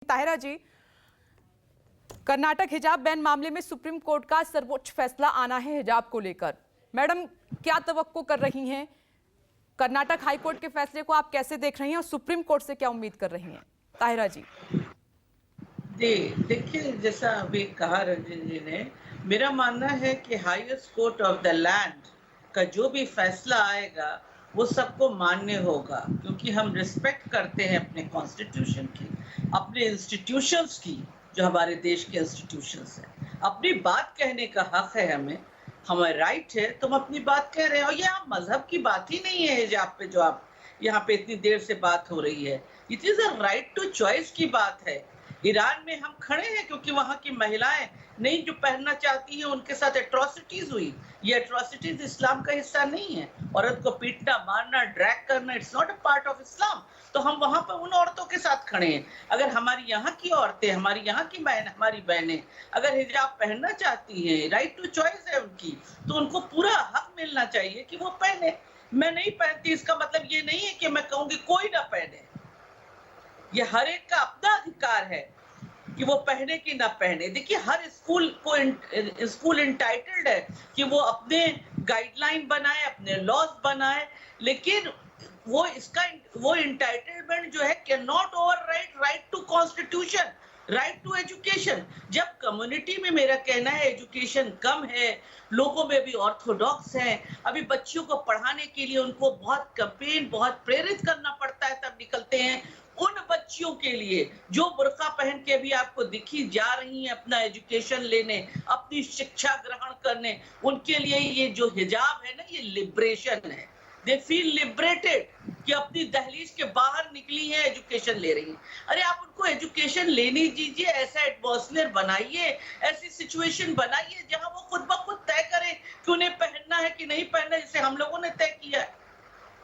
ताहिरा जी, कर्नाटक हिजाब बैन मामले में सुप्रीम कोर्ट का सर्वोच्च फैसला आना है हिजाब को लेकर। मैडम, क्या तवक्को कर रही हैं? कर्नाटक हाई कोर्ट के फैसले को आप कैसे देख रही हैं और सुप्रीम कोर्ट से क्या उम्मीद कर रही हैं? ताहिरा जी। देखिए, जैसा अभी कहा रंजन जी ने, मेरा मानना है कि highest court of the land का जो भी फैसला आएगा वो सबको मान्य होगा, क्योंकि हम रिस्पेक्ट करते हैं अपने कॉन्स्टिट्यूशन की, अपने इंस्टीट्यूशंस की, जो हमारे देश के इंस्टीट्यूशंस हैं। अपनी बात कहने का हक है हमें राइट है, तो हम अपनी बात कह रहे हैं। और ये आप मजहब की बात ही नहीं है हिजाब पे, जो आप यहाँ पे इतनी देर से बात हो रही है। It is a right to choice की बात है। ईरान में हम खड़े हैं क्योंकि वहां की महिलाएं नहीं जो पहनना चाहती हैं, उनके साथ एट्रोसिटीज हुई। ये एट्रोसिटीज इस्लाम का हिस्सा नहीं है। औरत को पीटना, मारना, ड्रैग करना, it's not a part of Islam. तो हम वहां पर उन औरतों के साथ खड़े हैं। अगर हमारी यहाँ की औरतें, हमारी यहाँ की हमारी बहनें अगर हिजाब पहनना चाहती हैं, राइट टू चॉइस है उनकी, तो उनको पूरा हक मिलना चाहिए कि वो पहने। मैं नहीं पहनती, इसका मतलब ये नहीं है कि मैं कहूंगी कोई ना पहने। ये हर एक का अपना अधिकार है कि वो पहने कि ना पहने। देखिए, हर स्कूल इंटाइटल्ड है कि वो अपने गाइडलाइन बनाए, अपने लॉज बनाए, लेकिन वो इंटाइटलमेंट जो है can not override right to constitution, right to education. जब कम्युनिटी में, मेरा कहना है, एजुकेशन कम है, लोगों में भी ऑर्थोडॉक्स हैं, अभी बच्चियों को पढ़ाने के लिए उनको बहुत कैंपेन, बहुत प्रेरित करना पड़ता है, तब निकलते हैं। उन बच्चियों के लिए जो बुर्का पहन के भी आपको दिखी जा रही हैं अपना एजुकेशन लेने, अपनी शिक्षा ग्रहण करने, उनके लिए ये जो हिजाब है ना, ये लिबरेशन है। दे फील लिबरेटेड कि अपनी दहलीज के बाहर निकली है, एजुकेशन ले रही है। अरे आप उनको एजुकेशन लेने दीजिए, ऐसा एटमॉस्फेयर बनाइए, ऐसी सिचुएशन बनाइए जहां वो खुद ब खुद तय करें कि उन्हें पहनना है कि नहीं पहनना, जिसे हम लोगों ने तय किया है।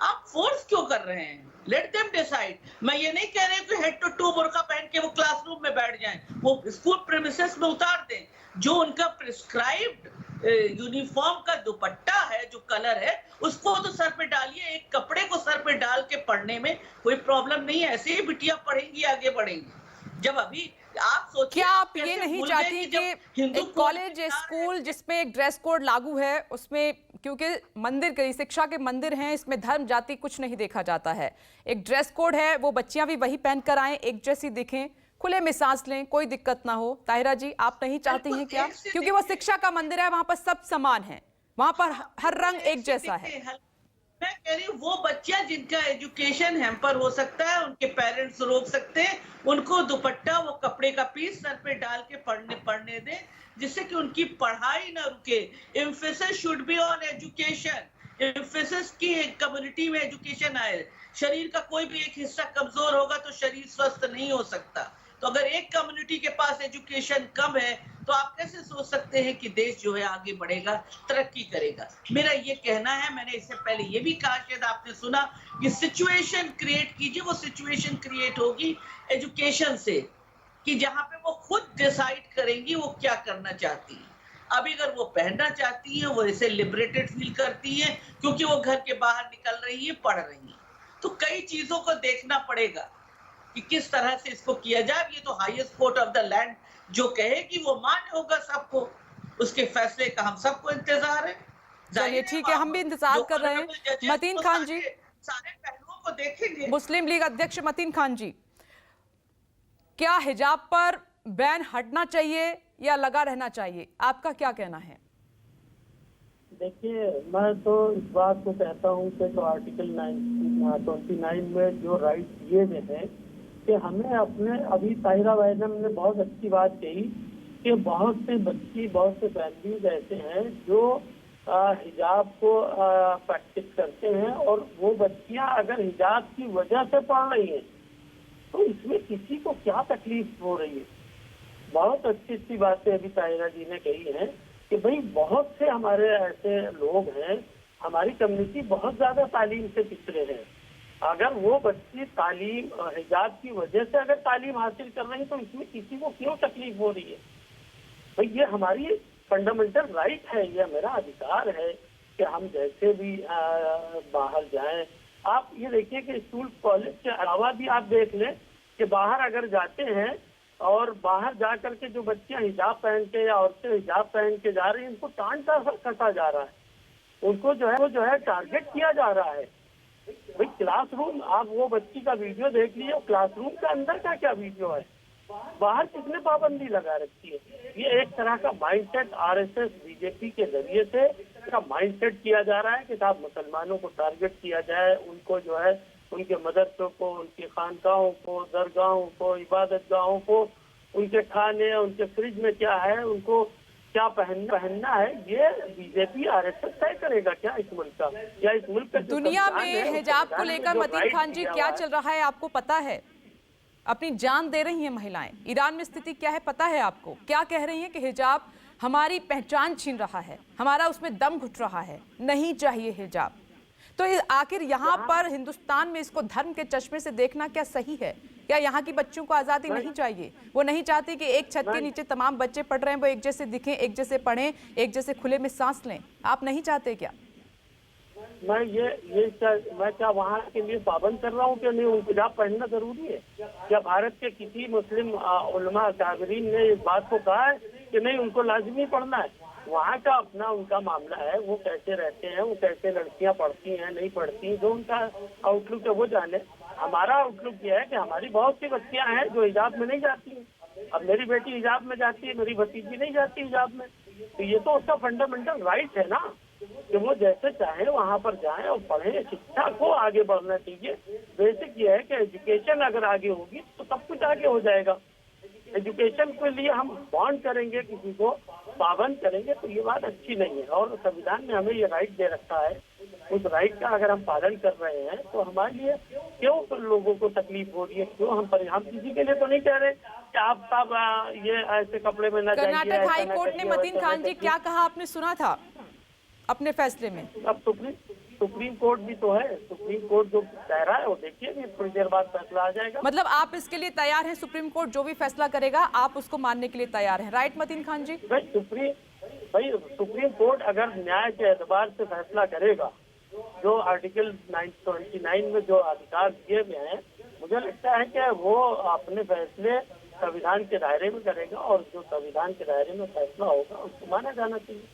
आप फोर्स क्यों कर रहे हैं? Let them decide. मैं ये नहीं कह रही कि हेड टू टू बुर्का पहन के वो क्लासरूम में बैठ जाएं, वो स्कूल प्रीमिसेस में उतार दें। जो उनका प्रिस्क्राइब्ड यूनिफॉर्म का दुपट्टा है, जो कलर है, उसको तो सर पे डालिए। एक कपड़े को सर पे डाल के पढ़ने में कोई प्रॉब्लम नहीं है। ऐसे ही बिटिया पढ़ेंगी, आगे बढ़ेंगी। जब अभी आप सोचिए, क्या आप ये नहीं चाहती कि एक कॉलेज, स्कूल जिसमें एक ड्रेस कोड लागू है, उसमें, क्योंकि मंदिर कई शिक्षा के मंदिर हैं, इसमें धर्म जाति कुछ नहीं देखा जाता है, एक ड्रेस कोड है, वो बच्चियां भी वही पहन कर आएं, एक जैसी दिखें, खुले में सांस लें, कोई दिक्कत ना हो। ताहिरा जी, आप नहीं चाहती हैं क्या? क्योंकि वो शिक्षा का मंदिर है, वहां पर सब समान है, वहां पर हर रंग एक जैसा है। मैं कह रही हूँ, वो बच्चा जिनका एजुकेशन हैम्पर हो सकता है, उनके पेरेंट्स रोक सकते हैं, उनको दुपट्टा, वो कपड़े का पीस सर पे डाल के पढ़ने दें, जिससे कि उनकी पढ़ाई ना रुके। Emphasis should be on education. Emphasis की कम्युनिटी में एजुकेशन आए। शरीर का कोई भी एक हिस्सा कमजोर होगा तो शरीर स्वस्थ नहीं हो सकता। तो अगर एक कम्युनिटी के पास एजुकेशन कम है, तो आप कैसे सोच सकते हैं कि देश जो है आगे बढ़ेगा, तरक्की करेगा? मेरा ये कहना है, मैंने इससे पहले ये भी कहा, शायद आपने सुना, कि सिचुएशन क्रिएट कीजिए। वो सिचुएशन क्रिएट होगी एजुकेशन से, कि जहां पे वो खुद डिसाइड करेंगी वो क्या करना चाहती है। अभी अगर वो पहनना चाहती है, वो इसे लिबरेटेड फील करती है क्योंकि वो घर के बाहर निकल रही है, पढ़ रही है, तो कई चीजों को देखना पड़ेगा कि किस तरह से इसको किया जाए। ये तो highest court of the land जो कहे कि वो मान्य होगा सबको, उसके फैसले का हम सबको इंतजार है। चलिए ठीक है, हम भी इंतजार कर रहे हैं। मतीन खान जी, सारे पहलुओं को देखेंगे। मुस्लिम लीग अध्यक्ष मतीन खान जी, क्या हिजाब पर बैन हटना चाहिए या लगा रहना चाहिए? आपका क्या कहना है? देखिए, मैं तो इस बात को कहता हूँ कि जो आर्टिकल 29 में जो राइट दिए गए हैं कि हमें अपने, अभी ताहिरा वैदम ने बहुत अच्छी बात कही कि बहुत से बच्ची, बहुत से फैमिलीज ऐसे हैं जो हिजाब को प्रैक्टिस करते हैं, और वो बच्चियां अगर हिजाब की वजह से पढ़ रही हैं तो इसमें किसी को क्या तकलीफ हो रही है? बहुत अच्छी अच्छी बातें अभी ताहिरा जी ने कही है कि भाई बहुत से हमारे ऐसे लोग हैं, हमारी कम्युनिटी बहुत ज्यादा तालीम से पिछड़े हैं। अगर वो बच्ची तालीम, हिजाब की वजह से अगर तालीम हासिल कर रही है तो इसमें किसी को क्यों तकलीफ हो रही है? भाई ये हमारी फंडामेंटल राइट है, ये मेरा अधिकार है कि हम जैसे भी बाहर जाएं। आप ये देखिए कि स्कूल कॉलेज के अलावा भी आप देख लें कि बाहर अगर जाते हैं और बाहर जा करके जो बच्चियां हिजाब पहन के या औरतें हिजाब पहन के जा रही हैं, उनको टांटा कसा जा रहा है, उनको जो है टारगेट किया जा रहा है। भाई क्लासरूम, आप वो बच्ची का वीडियो देख लीजिए, क्लासरूम के अंदर का क्या वीडियो है, बाहर किसने पाबंदी लगा रखी है। ये एक तरह का माइंडसेट आरएसएस बीजेपी के जरिए से का माइंडसेट किया जा रहा है कि साहब मुसलमानों को टारगेट किया जाए, उनको जो है उनके मदरसों को, उनकी खानकाहों को, दरगाहों को, इबादत गाहों को, उनके खाने, उनके फ्रिज में क्या है, उनको क्या पहनना है, ये बीजेपी आरएसएस तय करेगा क्या इस मुल्क का? या इस मुल्क का दुनिया में हिजाब को लेकर मतीन खान जी क्या चल रहा है आपको पता है? अपनी जान दे रही हैं महिलाएं। ईरान में स्थिति क्या है पता है आपको? क्या कह रही हैं कि हिजाब हमारी पहचान छीन रहा है, हमारा उसमें दम घुट रहा है, नहीं चाहिए हिजाब। तो आखिर यहाँ पर हिंदुस्तान में इसको धर्म के चश्मे से देखना क्या सही है? क्या यहाँ की बच्चों को आज़ादी नहीं चाहिए? वो नहीं चाहती कि एक छत के नीचे तमाम बच्चे पढ़ रहे हैं वो एक जैसे दिखें, एक जैसे पढ़ें, एक जैसे खुले में सांस लें? आप नहीं चाहते क्या? मैं क्या वहाँ के लिए पाबंद कर रहा हूँ कि नहीं उनको हिजाब पहनना जरूरी है? क्या भारत के किसी मुस्लिम उलमा काबरीन ने इस बात को कहा है कि नहीं उनको लाजमी पढ़ना है? वहाँ का अपना उनका मामला है, वो कैसे रहते हैं, वो कैसे लड़कियाँ पढ़ती हैं नहीं पढ़ती, जो उनका आउटलुक है वो जाने। हमारा आउटलुक ये है कि हमारी बहुत सी बच्चियाँ हैं जो हिजाब में नहीं जाती हैं। अब मेरी बेटी हिजाब में जाती है, मेरी भतीजी नहीं जाती हिजाब में, तो ये तो उसका फंडामेंटल राइट है ना कि वो जैसे चाहे वहाँ पर जाएं और पढ़ें। शिक्षा को आगे बढ़ना चाहिए। बेसिक ये है कि एजुकेशन अगर आगे होगी तो सब कुछ आगे हो जाएगा। एजुकेशन के लिए हम बॉन्ड करेंगे, किसी को पाबंद करेंगे, तो ये बात अच्छी नहीं है। और संविधान ने हमें ये राइट दे रखा है, उस राइट का अगर हम पालन कर रहे हैं तो हमारे लिए क्यों लोगों को तकलीफ हो रही है? क्यों हम किसी के लिए तो नहीं कह रहे कि आप साहब ये ऐसे कपड़े में न जाइए। कर्नाटक हाई कोर्ट ने मतीन खान जी क्या कहा आपने सुना था अपने फैसले में? अब सुप्रीम कोर्ट भी तो है, सुप्रीम कोर्ट जो कह रहा है वो देखिए थोड़ी देर बाद फैसला आ जाएगा। मतलब आप इसके लिए तैयार हैं? सुप्रीम कोर्ट जो भी फैसला करेगा आप उसको मानने के लिए तैयार हैं, राइट मतीन खान जी? भाई सुप्रीम कोर्ट अगर न्याय के एतबार से फैसला करेगा, जो आर्टिकल 929 में जो अधिकार दिए गए हैं, मुझे लगता है कि वो अपने फैसले संविधान के दायरे में करेगा और जो संविधान के दायरे में फैसला होगा उसको माना जाना चाहिए।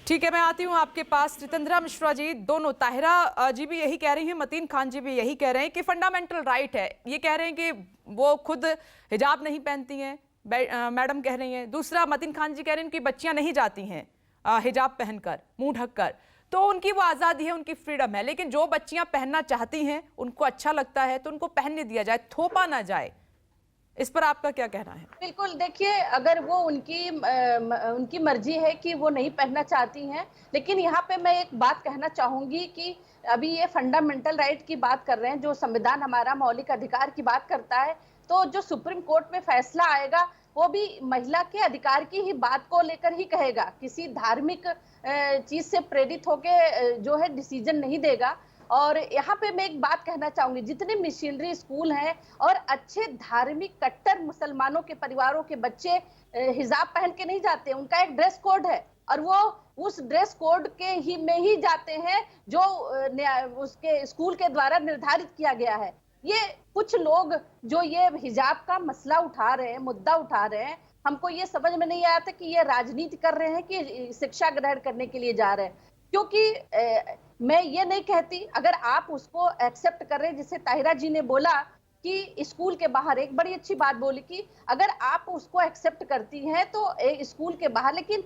ठीक है, मैं आती हूँ आपके पास। रितंद्रा मिश्रा जी, दोनों, ताहिरा जी भी यही कह रही हैं, मतीन खान जी भी यही कह रहे हैं कि फंडामेंटल राइट है। ये कह रहे हैं कि वो खुद हिजाब नहीं पहनती हैं, मैडम कह रही हैं। दूसरा मतीन खान जी कह रहे हैं कि बच्चियां नहीं जाती हैं हिजाब पहनकर, मुंह ढककर, तो उनकी वो आज़ादी है, उनकी फ्रीडम है। लेकिन जो बच्चियां पहनना चाहती हैं, उनको अच्छा लगता है तो उनको पहनने दिया जाए, थोपा ना जाए। इस पर आपका क्या कहना है? बिल्कुल, देखिए, अगर वो उनकी मर्जी है कि वो नहीं पहनना चाहती हैं, लेकिन यहाँ पे मैं एक बात कहना चाहूंगी कि अभी ये फंडामेंटल राइट की बात कर रहे हैं, जो संविधान हमारा मौलिक अधिकार की बात करता है, तो जो सुप्रीम कोर्ट में फैसला आएगा वो भी महिला के अधिकार की ही बात को लेकर ही कहेगा, किसी धार्मिक चीज से प्रेरित होके जो है डिसीजन नहीं देगा। और यहाँ पे मैं एक बात कहना चाहूंगी, जितने मिशनरी स्कूल हैं और अच्छे धार्मिक कट्टर मुसलमानों के परिवारों के बच्चे हिजाब पहन के नहीं जाते, उनका एक ड्रेस कोड है और वो उस ड्रेस कोड के ही में ही जाते हैं जो उसके स्कूल के द्वारा निर्धारित किया गया है। ये कुछ लोग जो ये हिजाब का मसला उठा रहे हैं, मुद्दा उठा रहे हैं, हमको ये समझ में नहीं आता कि ये राजनीति कर रहे हैं कि शिक्षा ग्रहण करने के लिए जा रहे हैं। क्योंकि मैं ये नहीं कहती, अगर आप उसको एक्सेप्ट कर रहे हैं, जिसे ताहिरा जी ने बोला कि स्कूल के बाहर, एक बड़ी अच्छी बात बोली कि अगर आप उसको एक्सेप्ट करती हैं तो स्कूल के बाहर, लेकिन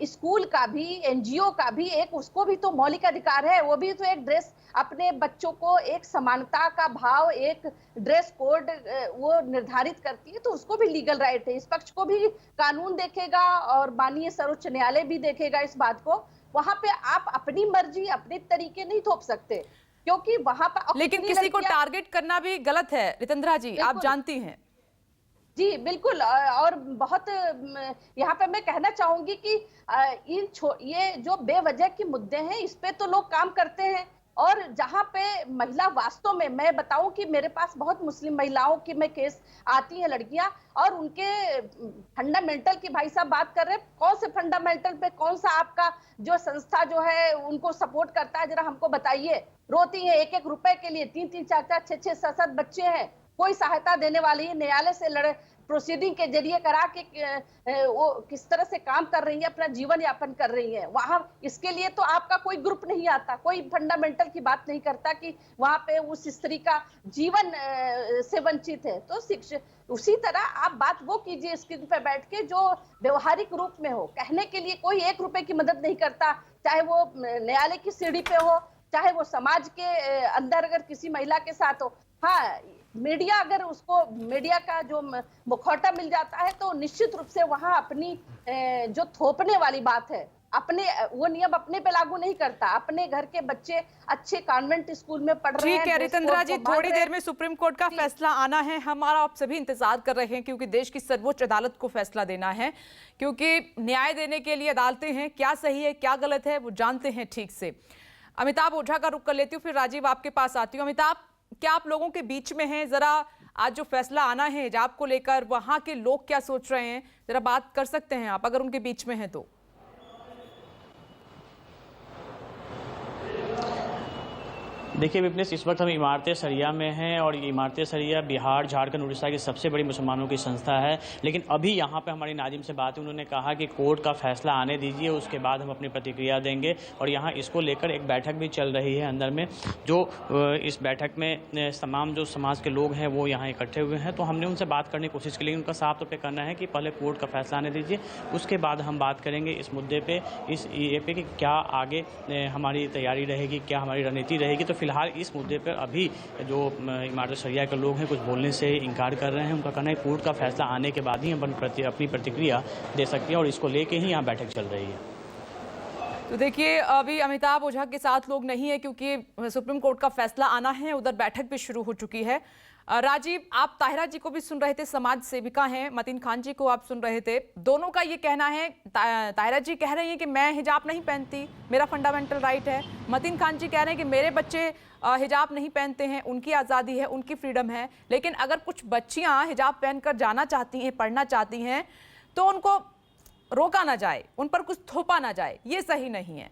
स्कूल का भी, एनजीओ का भी एक, उसको भी तो मौलिक अधिकार है, वो भी तो एक ड्रेस, अपने बच्चों को एक समानता का भाव, एक ड्रेस कोड वो निर्धारित करती है, तो उसको भी लीगल राइट है। इस पक्ष को भी कानून देखेगा और माननीय सर्वोच्च न्यायालय भी देखेगा इस बात को। वहां पे आप अपनी मर्जी, अपने तरीके नहीं थोप सकते, क्योंकि वहां पर लेकिन किसी को टारगेट करना भी गलत है रितंद्रा जी, आप जानती हैं। जी बिल्कुल, और बहुत यहाँ पे मैं कहना चाहूंगी कि ये जो बेवजह के मुद्दे हैं, इस पे तो लोग काम करते हैं, और जहाँ पे महिला वास्तव में, मैं बताऊं कि मेरे पास बहुत मुस्लिम महिलाओं की मैं केस आती है, लड़कियां, और उनके फंडामेंटल की भाई साहब बात कर रहे हैं, कौन से फंडामेंटल पे, कौन सा आपका जो संस्था जो है उनको सपोर्ट करता है, जरा हमको बताइए। रोती है, एक एक रुपए के लिए 3-3, 4-4, 6-6, 7-7 बच्चे हैं, कोई सहायता देने वाली है, न्यायालय से लड़े प्रोसीडिंग के जरिए करा के वो किस तरह से काम कर रही है, अपना जीवन यापन कर रही है वहां। इसके लिए तो आपका कोई ग्रुप नहीं आता, कोई फंडामेंटल की बात नहीं करता कि वहां पे उस स्त्री का जीवन से वंचित है। तो शिक्षा उसी तरह आप बात वो कीजिए स्क्रीन पे बैठ के जो व्यवहारिक रूप में हो। कहने के लिए कोई 1 रुपए की मदद नहीं करता, चाहे वो न्यायालय की सीढ़ी पे हो, चाहे वो समाज के अंदर अगर किसी महिला के साथ हो। हाँ, मीडिया अगर उसको मीडिया का जो मुखौटा मिल जाता है तो निश्चित रूप से वहां अपनी जो थोपने वाली बात है, अपने वो नियम अपने पे लागू नहीं करता। अपने घर के बच्चे अच्छे कॉन्वेंट स्कूल में पढ़ रहे हैं। ठीक है रितंद्रा जी, थोड़ी देर में सुप्रीम कोर्ट का फैसला आना है, हमारा आप सभी इंतजार कर रहे हैं क्योंकि देश की सर्वोच्च अदालत को फैसला देना है, क्योंकि न्याय देने के लिए अदालतें हैं, क्या सही है क्या गलत है वो जानते हैं ठीक से। अमिताभ ओझा का रुख कर लेती हूँ, फिर राजीव आपके पास आती हूँ। अमिताभ, क्या आप लोगों के बीच में हैं? जरा आज जो फैसला आना है हिजाब को लेकर, वहां के लोग क्या सोच रहे हैं, जरा बात कर सकते हैं आप अगर उनके बीच में हैं तो। देखिए विपनेश, इस वक्त हम इमारत सरिया में हैं और ये इमारत सरिया बिहार, झारखंड, उड़ीसा की सबसे बड़ी मुसलमानों की संस्था है। लेकिन अभी यहाँ पे हमारी नाजिम से बात हुई, उन्होंने कहा कि कोर्ट का फैसला आने दीजिए, उसके बाद हम अपनी प्रतिक्रिया देंगे। और यहाँ इसको लेकर एक बैठक भी चल रही है अंदर में, जो इस बैठक में तमाम जो समाज के लोग हैं वो यहाँ इकट्ठे हुए हैं। तो हमने उनसे बात करने की कोशिश की, लेकिन उनका साफ तौर पर कहना है कि पहले कोर्ट का फैसला आने दीजिए, उसके बाद हम बात करेंगे इस मुद्दे पर, इस ये पे कि क्या आगे हमारी तैयारी रहेगी, क्या हमारी रणनीति रहेगी। तो फिलहाल इस मुद्दे पर अभी जो इमारत सरिया के लोग हैं कुछ बोलने से इनकार कर रहे हैं। उनका कहना है कोर्ट का फैसला आने के बाद ही हम अपनी प्रतिक्रिया दे सकते हैं और इसको लेके ही यहाँ बैठक चल रही है। तो देखिए, अभी अमिताभ ओझा के साथ लोग नहीं है क्योंकि सुप्रीम कोर्ट का फैसला आना है, उधर बैठक भी शुरू हो चुकी है। राजीव, आप ताहिरा जी को भी सुन रहे थे, समाज सेविका हैं, मतीन खान जी को आप सुन रहे थे, दोनों का ये कहना है। ताहिरा जी कह रही हैं कि मैं हिजाब नहीं पहनती, मेरा फंडामेंटल राइट है। मतीन खान जी कह रहे हैं कि मेरे बच्चे हिजाब नहीं पहनते हैं, उनकी आज़ादी है, उनकी फ्रीडम है, लेकिन अगर कुछ बच्चियां हिजाब पहनकर जाना चाहती हैं, पढ़ना चाहती हैं, तो उनको रोका ना जाए, उन पर कुछ थोपा ना जाए, ये सही नहीं है।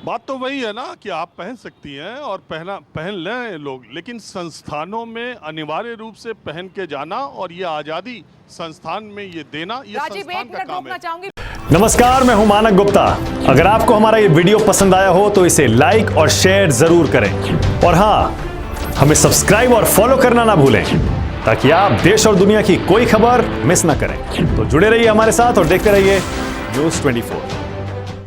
बात तो वही है ना कि आप पहन सकती हैं और पहन लें लोग, लेकिन संस्थानों में अनिवार्य रूप से पहन के जाना और ये आज़ादी संस्थान में ये देना, ये संस्थान का काम है। नमस्कार, मैं हूं मानक गुप्ता। अगर आपको हमारा ये वीडियो पसंद आया हो तो इसे लाइक और शेयर जरूर करें, और हाँ, हमें सब्सक्राइब और फॉलो करना ना भूलें ताकि आप देश और दुनिया की कोई खबर मिस ना करें। तो जुड़े रहिए हमारे साथ और देखते रहिए न्यूज़ 24।